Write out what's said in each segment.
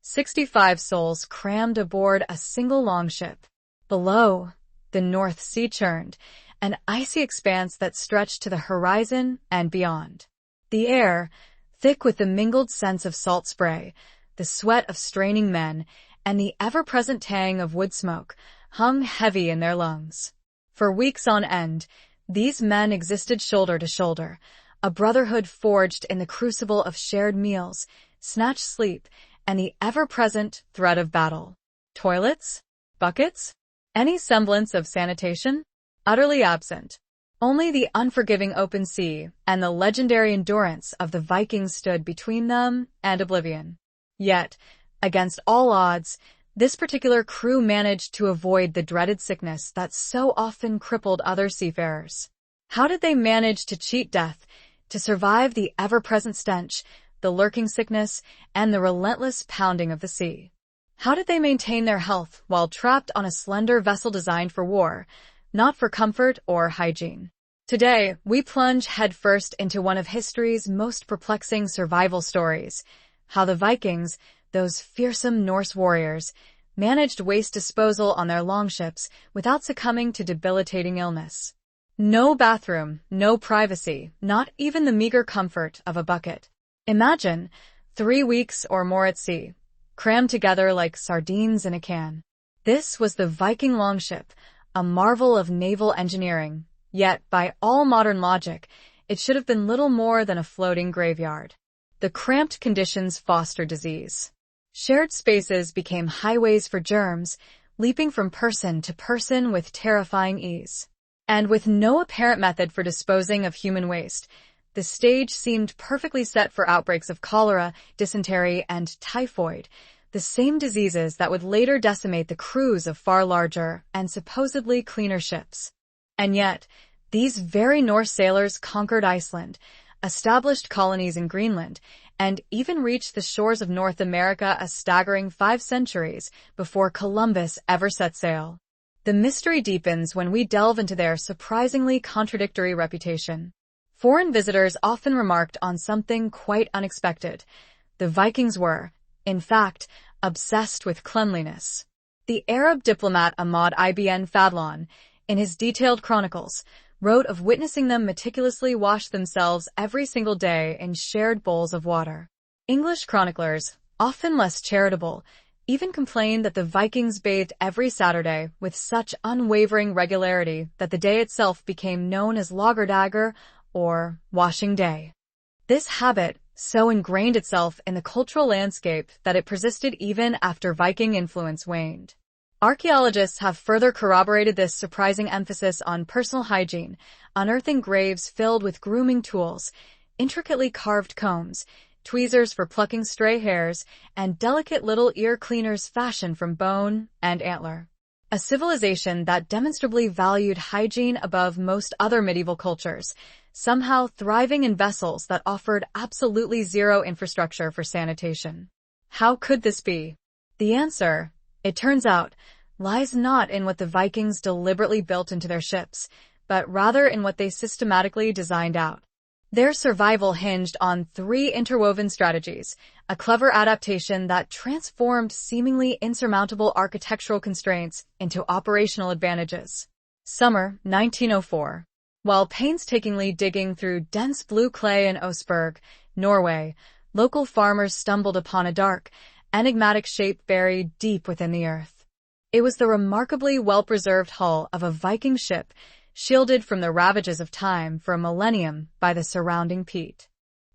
65 souls crammed aboard a single longship. Below, the North Sea churned, an icy expanse that stretched to the horizon and beyond. The air, thick with the mingled scents of salt spray, the sweat of straining men, and the ever-present tang of wood smoke, hung heavy in their lungs. For weeks on end, these men existed shoulder to shoulder, a brotherhood forged in the crucible of shared meals, snatched sleep, and the ever-present threat of battle. Toilets? Buckets? Any semblance of sanitation? Utterly absent. Only the unforgiving open sea and the legendary endurance of the Vikings stood between them and oblivion. Yet, against all odds, this particular crew managed to avoid the dreaded sickness that so often crippled other seafarers. How did they manage to cheat death, to survive the ever-present stench, the lurking sickness, and the relentless pounding of the sea? How did they maintain their health while trapped on a slender vessel designed for war, not for comfort or hygiene? Today, we plunge headfirst into one of history's most perplexing survival stories, how the Vikings, those fearsome Norse warriors, managed waste disposal on their longships without succumbing to debilitating illness. No bathroom, no privacy, not even the meager comfort of a bucket. Imagine 3 weeks or more at sea, crammed together like sardines in a can. This was the Viking longship, a marvel of naval engineering, yet by all modern logic, it should have been little more than a floating graveyard. The cramped conditions fostered disease. Shared spaces became highways for germs, leaping from person to person with terrifying ease. And with no apparent method for disposing of human waste, the stage seemed perfectly set for outbreaks of cholera, dysentery, and typhoid, the same diseases that would later decimate the crews of far larger and supposedly cleaner ships. And yet, these very Norse sailors conquered Iceland, established colonies in Greenland, and even reached the shores of North America a staggering 5 centuries before Columbus ever set sail. The mystery deepens when we delve into their surprisingly contradictory reputation. Foreign visitors often remarked on something quite unexpected. The Vikings were, in fact, obsessed with cleanliness. The Arab diplomat Ahmad ibn Fadlan, in his detailed chronicles, wrote of witnessing them meticulously wash themselves every single day in shared bowls of water. English chroniclers, often less charitable, even complained that the Vikings bathed every Saturday with such unwavering regularity that the day itself became known as Laugardagr, or washing day. This habit so ingrained itself in the cultural landscape that it persisted even after Viking influence waned. Archaeologists have further corroborated this surprising emphasis on personal hygiene, unearthing graves filled with grooming tools, intricately carved combs, tweezers for plucking stray hairs, and delicate little ear cleaners fashioned from bone and antler. A civilization that demonstrably valued hygiene above most other medieval cultures, somehow thriving in vessels that offered absolutely zero infrastructure for sanitation. How could this be? The answer, it turns out, lies not in what the Vikings deliberately built into their ships, but rather in what they systematically designed out. Their survival hinged on 3 interwoven strategies, a clever adaptation that transformed seemingly insurmountable architectural constraints into operational advantages. Summer 1904. While painstakingly digging through dense blue clay in Oseberg, Norway, local farmers stumbled upon a dark, enigmatic shape buried deep within the earth. It was the remarkably well-preserved hull of a Viking ship, shielded from the ravages of time for a millennium by the surrounding peat.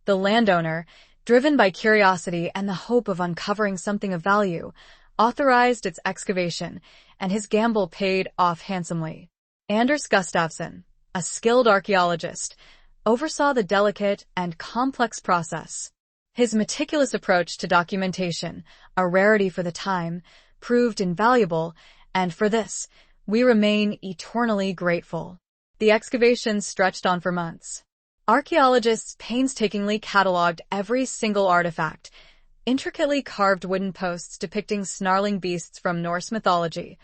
The landowner, driven by curiosity and the hope of uncovering something of value, authorized its excavation, and his gamble paid off handsomely. Anders Gustafsson, a skilled archaeologist, oversaw the delicate and complex process. His meticulous approach to documentation, a rarity for the time, proved invaluable, and for this, we remain eternally grateful. The excavations stretched on for months. Archaeologists painstakingly cataloged every single artifact, intricately carved wooden posts depicting snarling beasts from Norse mythology,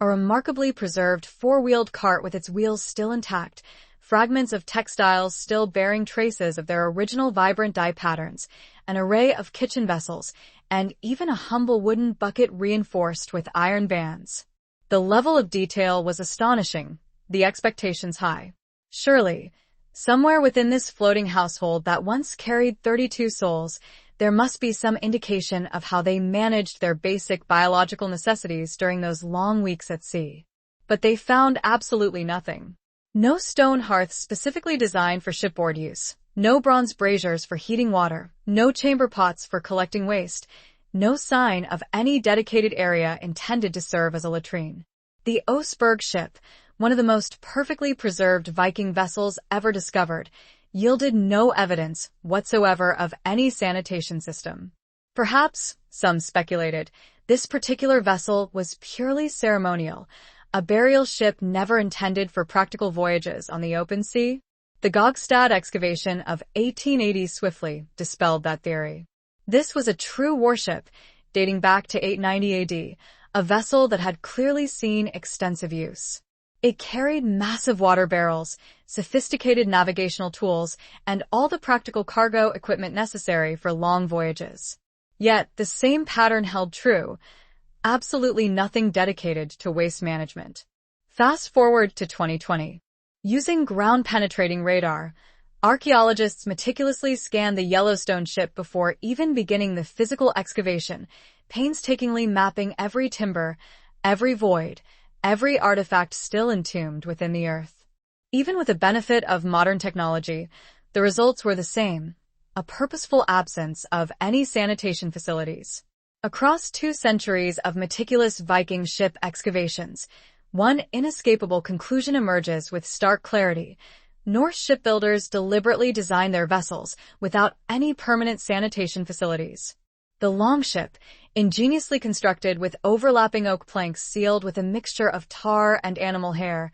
a remarkably preserved 4-wheeled cart with its wheels still intact, fragments of textiles still bearing traces of their original vibrant dye patterns, an array of kitchen vessels, and even a humble wooden bucket reinforced with iron bands. The level of detail was astonishing, the expectations high. Surely, somewhere within this floating household that once carried 32 souls, there must be some indication of how they managed their basic biological necessities during those long weeks at sea. But they found absolutely nothing. No stone hearths specifically designed for shipboard use, no bronze braziers for heating water, no chamber pots for collecting waste, no sign of any dedicated area intended to serve as a latrine. The Oseberg ship, one of the most perfectly preserved Viking vessels ever discovered, yielded no evidence whatsoever of any sanitation system. Perhaps, some speculated, this particular vessel was purely ceremonial, a burial ship never intended for practical voyages on the open sea. The Gogstad excavation of 1880 swiftly dispelled that theory. This was a true warship, dating back to 890 AD, a vessel that had clearly seen extensive use. It carried massive water barrels, sophisticated navigational tools, and all the practical cargo equipment necessary for long voyages. Yet, the same pattern held true. Absolutely nothing dedicated to waste management. Fast forward to 2020. Using ground-penetrating radar, archaeologists meticulously scanned the Yellowstone ship before even beginning the physical excavation, painstakingly mapping every timber, every void, every artifact still entombed within the earth. Even with the benefit of modern technology, the results were the same: a purposeful absence of any sanitation facilities. Across 2 centuries of meticulous Viking ship excavations, one inescapable conclusion emerges with stark clarity. Norse shipbuilders deliberately designed their vessels without any permanent sanitation facilities. The Longship, ingeniously constructed with overlapping oak planks sealed with a mixture of tar and animal hair,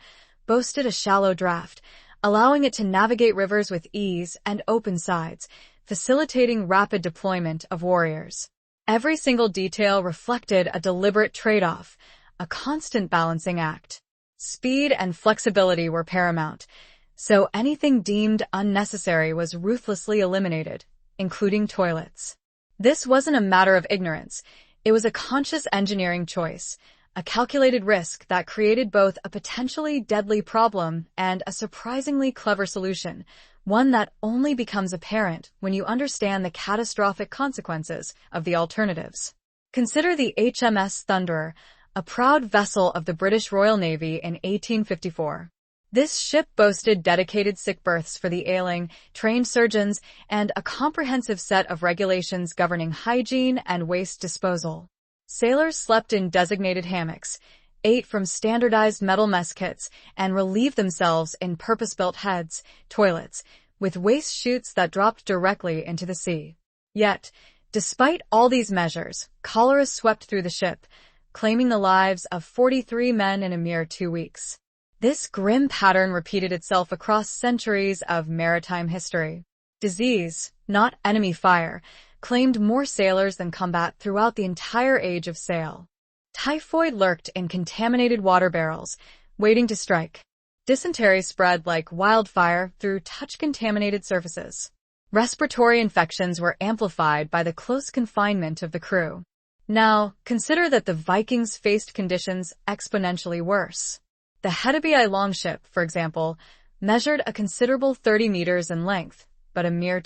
boasted a shallow draft, allowing it to navigate rivers with ease and open sides, facilitating rapid deployment of warriors. Every single detail reflected a deliberate trade-off, a constant balancing act. Speed and flexibility were paramount, so anything deemed unnecessary was ruthlessly eliminated, including toilets. This wasn't a matter of ignorance. It was a conscious engineering choice, a calculated risk that created both a potentially deadly problem and a surprisingly clever solution, one that only becomes apparent when you understand the catastrophic consequences of the alternatives. Consider the HMS Thunderer, a proud vessel of the British Royal Navy in 1854. This ship boasted dedicated sick berths for the ailing, trained surgeons, and a comprehensive set of regulations governing hygiene and waste disposal. Sailors slept in designated hammocks, ate from standardized metal mess kits, and relieved themselves in purpose-built heads, toilets, with waste chutes that dropped directly into the sea. Yet, despite all these measures, cholera swept through the ship, claiming the lives of 43 men in a mere 2 weeks. This grim pattern repeated itself across centuries of maritime history. Disease, not enemy fire, claimed more sailors than combat throughout the entire age of sail. Typhoid lurked in contaminated water barrels, waiting to strike. Dysentery spread like wildfire through touch-contaminated surfaces. Respiratory infections were amplified by the close confinement of the crew. Now, consider that the Vikings faced conditions exponentially worse. The Hedeby longship, for example, measured a considerable 30 meters in length, but a mere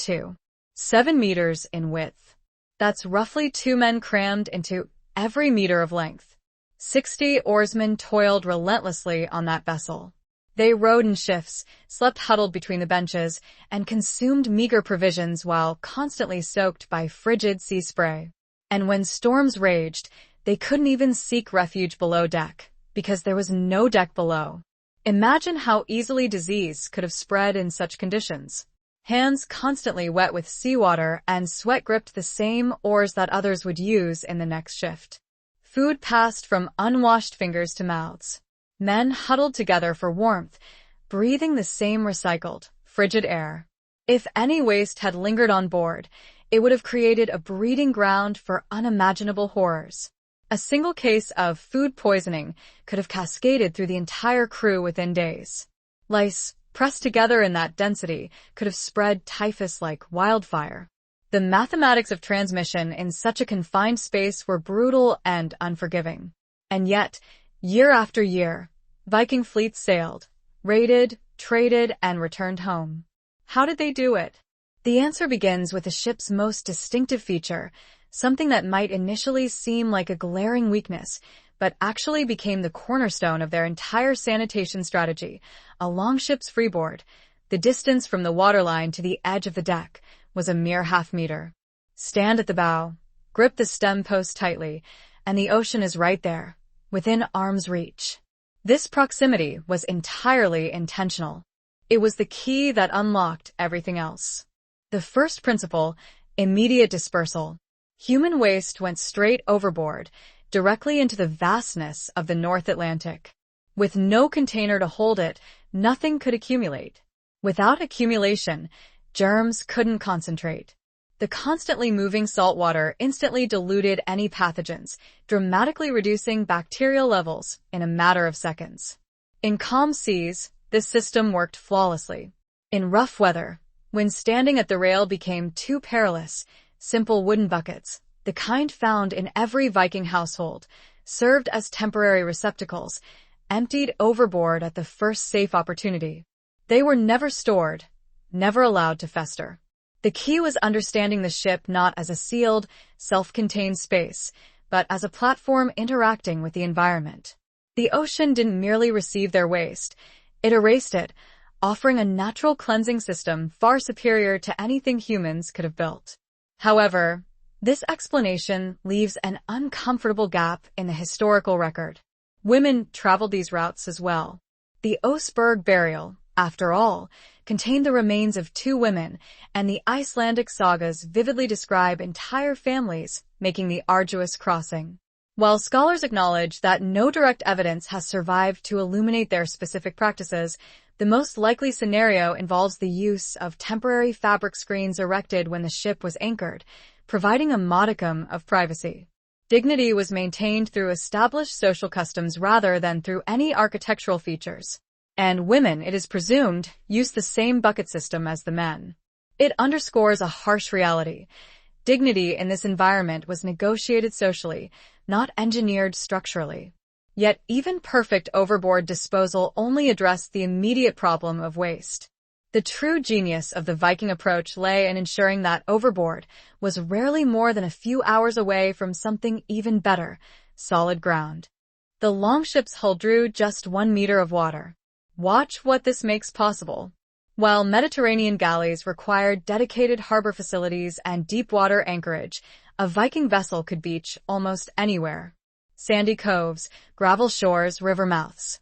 7 meters in width. That's roughly 2 men crammed into every meter of length. 60 oarsmen toiled relentlessly on that vessel. They rowed in shifts, slept huddled between the benches, and consumed meager provisions while constantly soaked by frigid sea spray. And when storms raged, they couldn't even seek refuge below deck, because there was no deck below. Imagine how easily disease could have spread in such conditions. Hands constantly wet with seawater and sweat gripped the same oars that others would use in the next shift. Food passed from unwashed fingers to mouths. Men huddled together for warmth, breathing the same recycled, frigid air. If any waste had lingered on board, it would have created a breeding ground for unimaginable horrors. A single case of food poisoning could have cascaded through the entire crew within days. Lice, pressed together in that density, could have spread typhus like wildfire. The mathematics of transmission in such a confined space were brutal and unforgiving. And yet, year after year, Viking fleets sailed, raided, traded, and returned home. How did they do it? The answer begins with the ship's most distinctive feature, something that might initially seem like a glaring weakness, but actually became the cornerstone of their entire sanitation strategy: a longship's freeboard. The distance from the waterline to the edge of the deck was a mere half-meter. Stand at the bow, grip the stem post tightly, and the ocean is right there, within arm's reach. This proximity was entirely intentional. It was the key that unlocked everything else. The first principle: immediate dispersal. Human waste went straight overboard, directly into the vastness of the North Atlantic. With no container to hold it, nothing could accumulate. Without accumulation, germs couldn't concentrate. The constantly moving salt water instantly diluted any pathogens, dramatically reducing bacterial levels in a matter of seconds. In calm seas, this system worked flawlessly. In rough weather, when standing at the rail became too perilous, simple wooden buckets, the kind found in every Viking household, served as temporary receptacles, emptied overboard at the first safe opportunity. They were never stored, never allowed to fester. The key was understanding the ship not as a sealed, self-contained space, but as a platform interacting with the environment. The ocean didn't merely receive their waste, it erased it, offering a natural cleansing system far superior to anything humans could have built. However, this explanation leaves an uncomfortable gap in the historical record. Women traveled these routes as well. The Oseberg burial, after all, contained the remains of 2 women, and the Icelandic sagas vividly describe entire families making the arduous crossing. While scholars acknowledge that no direct evidence has survived to illuminate their specific practices, the most likely scenario involves the use of temporary fabric screens erected when the ship was anchored, providing a modicum of privacy. Dignity was maintained through established social customs rather than through any architectural features. And women, it is presumed, used the same bucket system as the men. It underscores a harsh reality. Dignity in this environment was negotiated socially, not engineered structurally. Yet even perfect overboard disposal only addressed the immediate problem of waste. The true genius of the Viking approach lay in ensuring that overboard was rarely more than a few hours away from something even better: solid ground. The Longships' hull drew just 1 meter of water. Watch what this makes possible. While Mediterranean galleys required dedicated harbor facilities and deep-water anchorage, a Viking vessel could beach almost anywhere. Sandy coves, gravel shores, river mouths,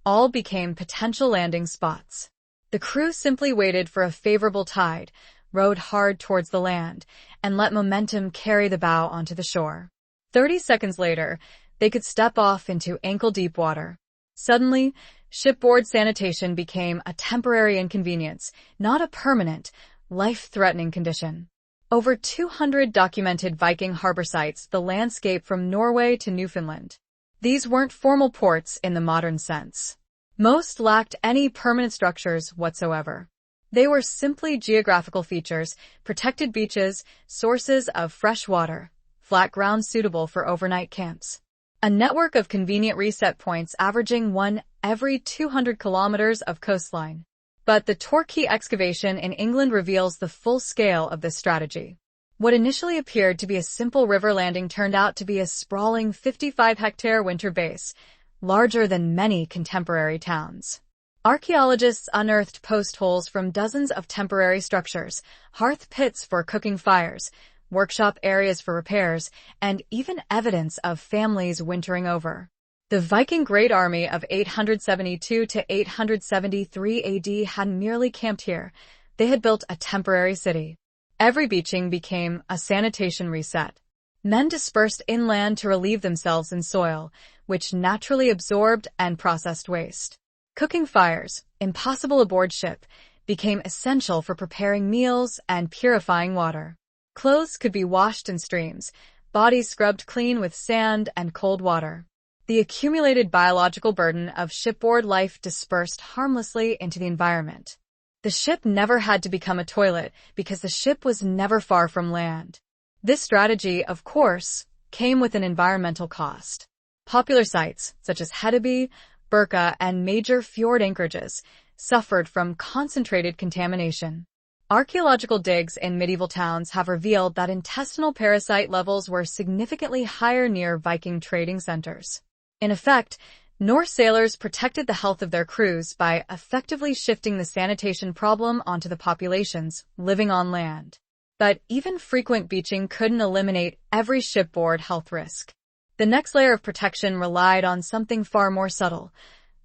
all became potential landing spots. The crew simply waited for a favorable tide, rowed hard towards the land, and let momentum carry the bow onto the shore. 30 seconds later, they could step off into ankle-deep water. Suddenly, shipboard sanitation became a temporary inconvenience, not a permanent, life-threatening condition. Over 200 documented Viking harbor sites the landscape from Norway to Newfoundland. These weren't formal ports in the modern sense. Most lacked any permanent structures whatsoever. They were simply geographical features, protected beaches, sources of fresh water, flat ground suitable for overnight camps. A network of convenient reset points averaging one every 200 kilometers of coastline. But the Torquay excavation in England reveals the full scale of this strategy. What initially appeared to be a simple river landing turned out to be a sprawling 55-hectare winter base, larger than many contemporary towns. Archaeologists unearthed post holes from dozens of temporary structures, hearth pits for cooking fires, workshop areas for repairs, and even evidence of families wintering over. The Viking Great Army of 872 to 873 AD hadn't merely camped here, they had built a temporary city. Every beaching became a sanitation reset. Men dispersed inland to relieve themselves in soil, which naturally absorbed and processed waste. Cooking fires, impossible aboard ship, became essential for preparing meals and purifying water. Clothes could be washed in streams, bodies scrubbed clean with sand and cold water. The accumulated biological burden of shipboard life dispersed harmlessly into the environment. The ship never had to become a toilet because the ship was never far from land. This strategy, of course, came with an environmental cost. Popular sites, such as Hedeby, Burka, and major fjord anchorages, suffered from concentrated contamination. Archaeological digs in medieval towns have revealed that intestinal parasite levels were significantly higher near Viking trading centers. In effect, Norse sailors protected the health of their crews by effectively shifting the sanitation problem onto the populations living on land. But even frequent beaching couldn't eliminate every shipboard health risk. The next layer of protection relied on something far more subtle: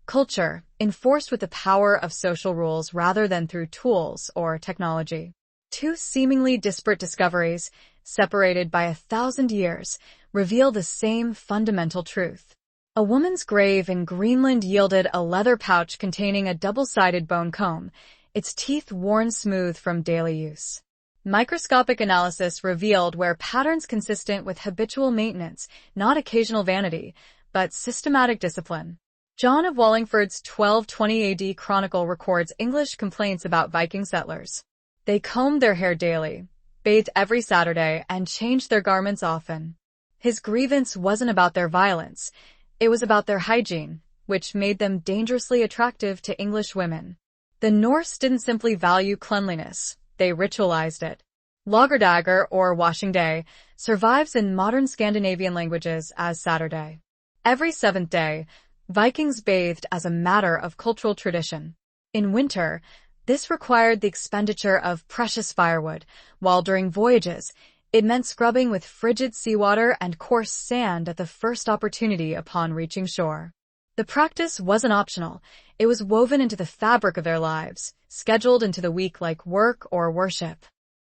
culture, enforced with the power of social rules rather than through tools or technology. Two seemingly disparate discoveries, separated by 1,000 years, reveal the same fundamental truth. A woman's grave in Greenland yielded a leather pouch containing a double-sided bone comb, its teeth worn smooth from daily use. Microscopic analysis revealed where patterns consistent with habitual maintenance, not occasional vanity, but systematic discipline. John of Wallingford's 1220 AD chronicle records English complaints about Viking settlers. They combed their hair daily, bathed every Saturday, and changed their garments often. His grievance wasn't about their violence, it was about their hygiene, which made them dangerously attractive to English women. The Norse didn't simply value cleanliness, they ritualized it. Laugardagr, or washing day, survives in modern Scandinavian languages as Saturday. Every seventh day, Vikings bathed as a matter of cultural tradition. In winter, this required the expenditure of precious firewood, while during voyages, it meant scrubbing with frigid seawater and coarse sand at the first opportunity upon reaching shore. The practice wasn't optional, it was woven into the fabric of their lives, scheduled into the week like work or worship.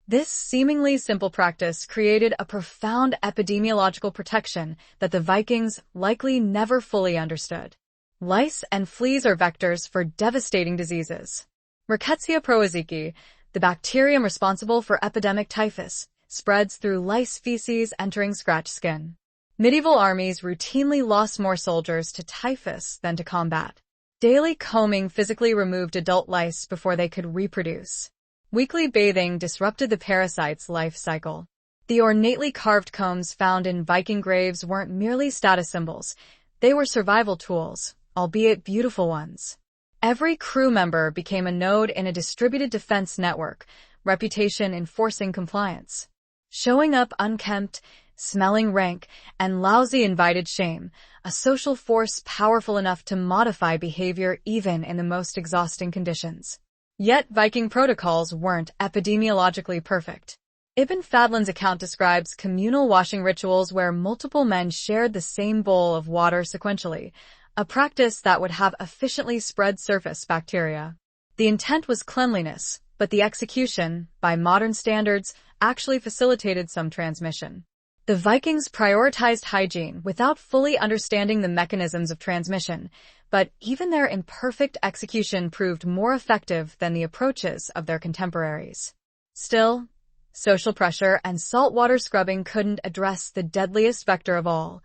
This seemingly simple practice created a profound epidemiological protection that the Vikings likely never fully understood. Lice and fleas are vectors for devastating diseases. Rickettsia prowazekii, the bacterium responsible for epidemic typhus, spreads through lice feces entering scratched skin. Medieval armies routinely lost more soldiers to typhus than to combat. Daily combing physically removed adult lice before they could reproduce. Weekly bathing disrupted the parasite's life cycle. The ornately carved combs found in Viking graves weren't merely status symbols, they were survival tools, albeit beautiful ones. Every crew member became a node in a distributed defense network, reputation enforcing compliance. Showing up unkempt, smelling rank, and lousy invited shame, a social force powerful enough to modify behavior even in the most exhausting conditions. Yet Viking protocols weren't epidemiologically perfect. Ibn Fadlan's account describes communal washing rituals where multiple men shared the same bowl of water sequentially, a practice that would have efficiently spread surface bacteria. The intent was cleanliness, but the execution, by modern standards, actually facilitated some transmission. The Vikings prioritized hygiene without fully understanding the mechanisms of transmission, but even their imperfect execution proved more effective than the approaches of their contemporaries. Still, social pressure and saltwater scrubbing couldn't address the deadliest vector of all,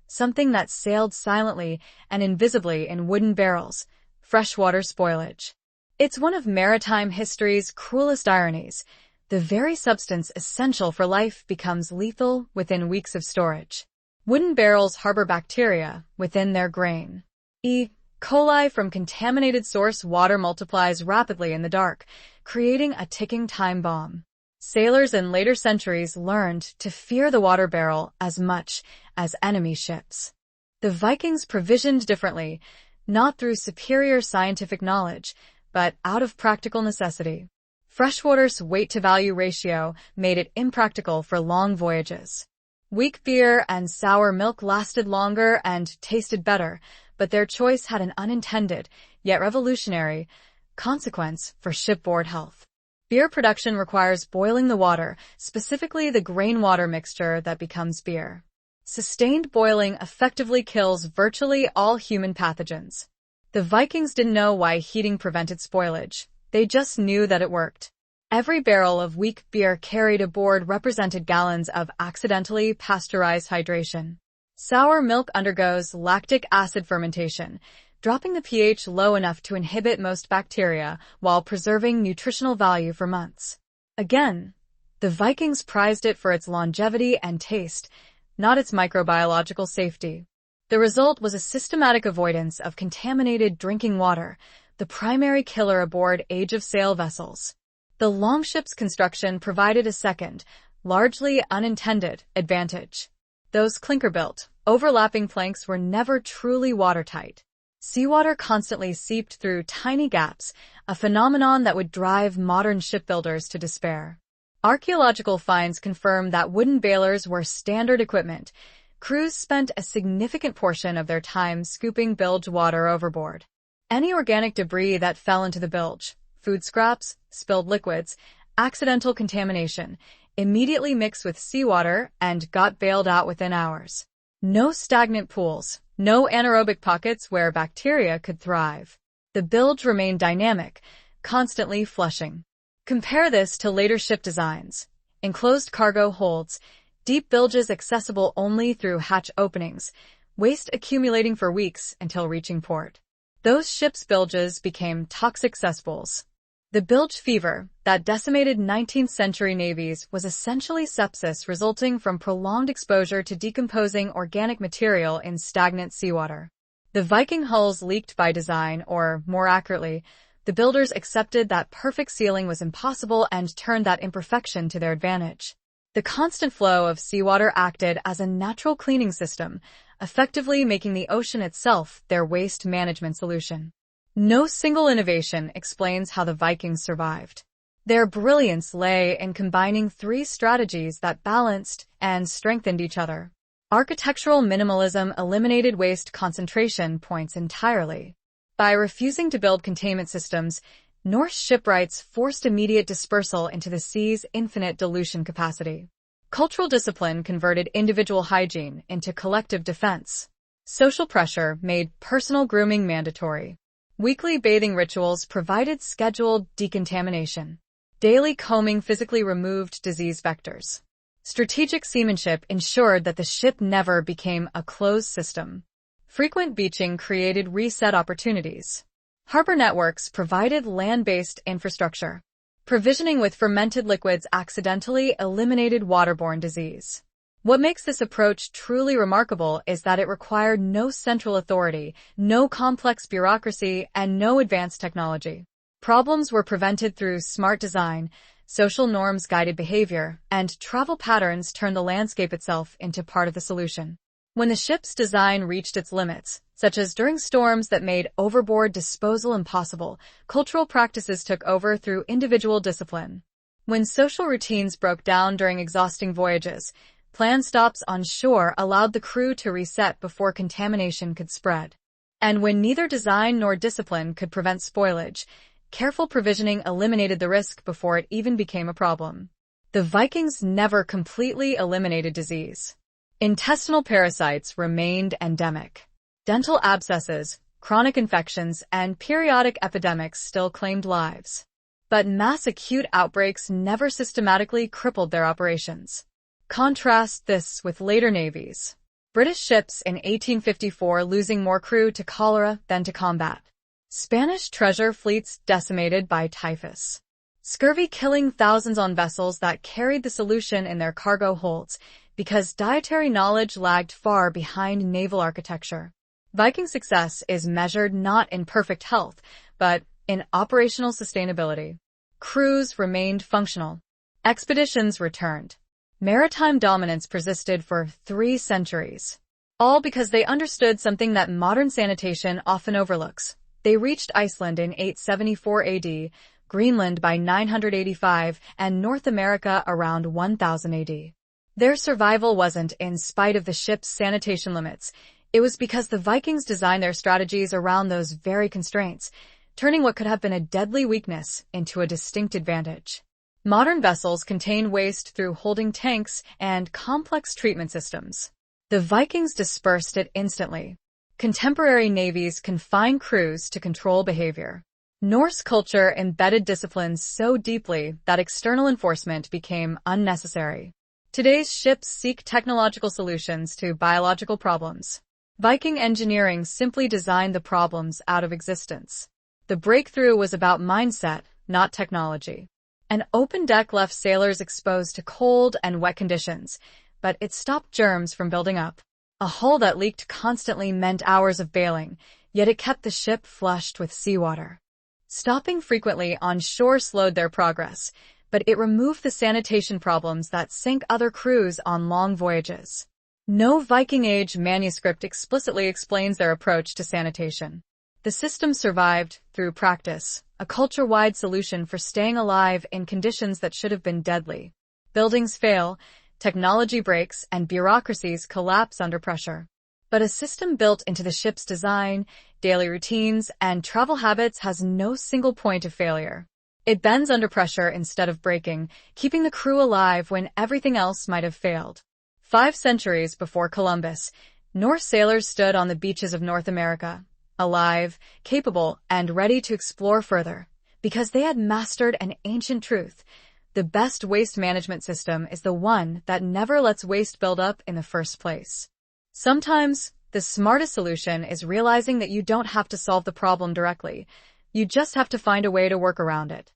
something that sailed silently and invisibly in wooden barrels: freshwater spoilage. It's one of maritime history's cruelest ironies. The very substance essential for life becomes lethal within weeks of storage. Wooden barrels harbor bacteria within their grain. E. coli from contaminated source water multiplies rapidly in the dark, creating a ticking time bomb. Sailors in later centuries learned to fear the water barrel as much as enemy ships. The Vikings provisioned differently, not through superior scientific knowledge, but out of practical necessity. Freshwater's weight-to-value ratio made it impractical for long voyages. Weak beer and sour milk lasted longer and tasted better, but their choice had an unintended, yet revolutionary, consequence for shipboard health. Beer production requires boiling the water, specifically the grain-water mixture that becomes beer. Sustained boiling effectively kills virtually all human pathogens. The Vikings didn't know why heating prevented spoilage. They just knew that it worked. Every barrel of weak beer carried aboard represented gallons of accidentally pasteurized hydration. Sour milk undergoes lactic acid fermentation, dropping the pH low enough to inhibit most bacteria while preserving nutritional value for months. Again, the Vikings prized it for its longevity and taste, not its microbiological safety. The result was a systematic avoidance of contaminated drinking water, the primary killer aboard age-of-sail vessels. The Longships' construction provided a second, largely unintended, advantage. Those clinker-built, overlapping planks were never truly watertight. Seawater constantly seeped through tiny gaps, a phenomenon that would drive modern shipbuilders to despair. Archaeological finds confirm that wooden bailers were standard equipment. Crews spent a significant portion of their time scooping bilge water overboard. Any organic debris that fell into the bilge, food scraps, spilled liquids, accidental contamination, immediately mixed with seawater and got bailed out within hours. No stagnant pools, no anaerobic pockets where bacteria could thrive. The bilge remained dynamic, constantly flushing. Compare this to later ship designs. Enclosed cargo holds, deep bilges accessible only through hatch openings, waste accumulating for weeks until reaching port. Those ships' bilges became toxic cesspools. The bilge fever that decimated 19th-century navies was essentially sepsis resulting from prolonged exposure to decomposing organic material in stagnant seawater. The Viking hulls leaked by design, or, more accurately, the builders accepted that perfect sealing was impossible and turned that imperfection to their advantage. The constant flow of seawater acted as a natural cleaning system, effectively making the ocean itself their waste management solution. No single innovation explains how the Vikings survived. Their brilliance lay in combining three strategies that balanced and strengthened each other. Architectural minimalism eliminated waste concentration points entirely. By refusing to build containment systems, Norse shipwrights forced immediate dispersal into the sea's infinite dilution capacity. Cultural discipline converted individual hygiene into collective defense. Social pressure made personal grooming mandatory. Weekly bathing rituals provided scheduled decontamination. Daily combing physically removed disease vectors. Strategic seamanship ensured that the ship never became a closed system. Frequent beaching created reset opportunities. Harbor networks provided land-based infrastructure. Provisioning with fermented liquids accidentally eliminated waterborne disease. What makes this approach truly remarkable is that it required no central authority, no complex bureaucracy, and no advanced technology. Problems were prevented through smart design, social norms guided behavior, and travel patterns turned the landscape itself into part of the solution. When the ship's design reached its limits, such as during storms that made overboard disposal impossible, cultural practices took over through individual discipline. When social routines broke down during exhausting voyages, planned stops on shore allowed the crew to reset before contamination could spread. And when neither design nor discipline could prevent spoilage, careful provisioning eliminated the risk before it even became a problem. The Vikings never completely eliminated disease. Intestinal parasites remained endemic. Dental abscesses, chronic infections, and periodic epidemics still claimed lives. But mass acute outbreaks never systematically crippled their operations. Contrast this with later navies. British ships in 1854 losing more crew to cholera than to combat. Spanish treasure fleets decimated by typhus. Scurvy killing thousands on vessels that carried the solution in their cargo holds, because dietary knowledge lagged far behind naval architecture. Viking success is measured not in perfect health, but in operational sustainability. Crews remained functional. Expeditions returned. Maritime dominance persisted for 3 centuries. All because they understood something that modern sanitation often overlooks. They reached Iceland in 874 AD, Greenland by 985, and North America around 1000 AD. Their survival wasn't in spite of the ship's sanitation limits. It was because the Vikings designed their strategies around those very constraints, turning what could have been a deadly weakness into a distinct advantage. Modern vessels contain waste through holding tanks and complex treatment systems. The Vikings dispersed it instantly. Contemporary navies confine crews to control behavior. Norse culture embedded disciplines so deeply that external enforcement became unnecessary. Today's ships seek technological solutions to biological problems. Viking engineering simply designed the problems out of existence. The breakthrough was about mindset, not technology. An open deck left sailors exposed to cold and wet conditions, but it stopped germs from building up. A hull that leaked constantly meant hours of bailing, yet it kept the ship flushed with seawater. Stopping frequently on shore slowed their progress, but it removed the sanitation problems that sank other crews on long voyages. No Viking Age manuscript explicitly explains their approach to sanitation. The system survived, through practice, a culture-wide solution for staying alive in conditions that should have been deadly. Buildings fail, technology breaks, and bureaucracies collapse under pressure. But a system built into the ship's design, daily routines, and travel habits has no single point of failure. It bends under pressure instead of breaking, keeping the crew alive when everything else might have failed. 5 centuries before Columbus, Norse sailors stood on the beaches of North America, alive, capable, and ready to explore further, because they had mastered an ancient truth. The best waste management system is the one that never lets waste build up in the first place. Sometimes, the smartest solution is realizing that you don't have to solve the problem directly. You just have to find a way to work around it.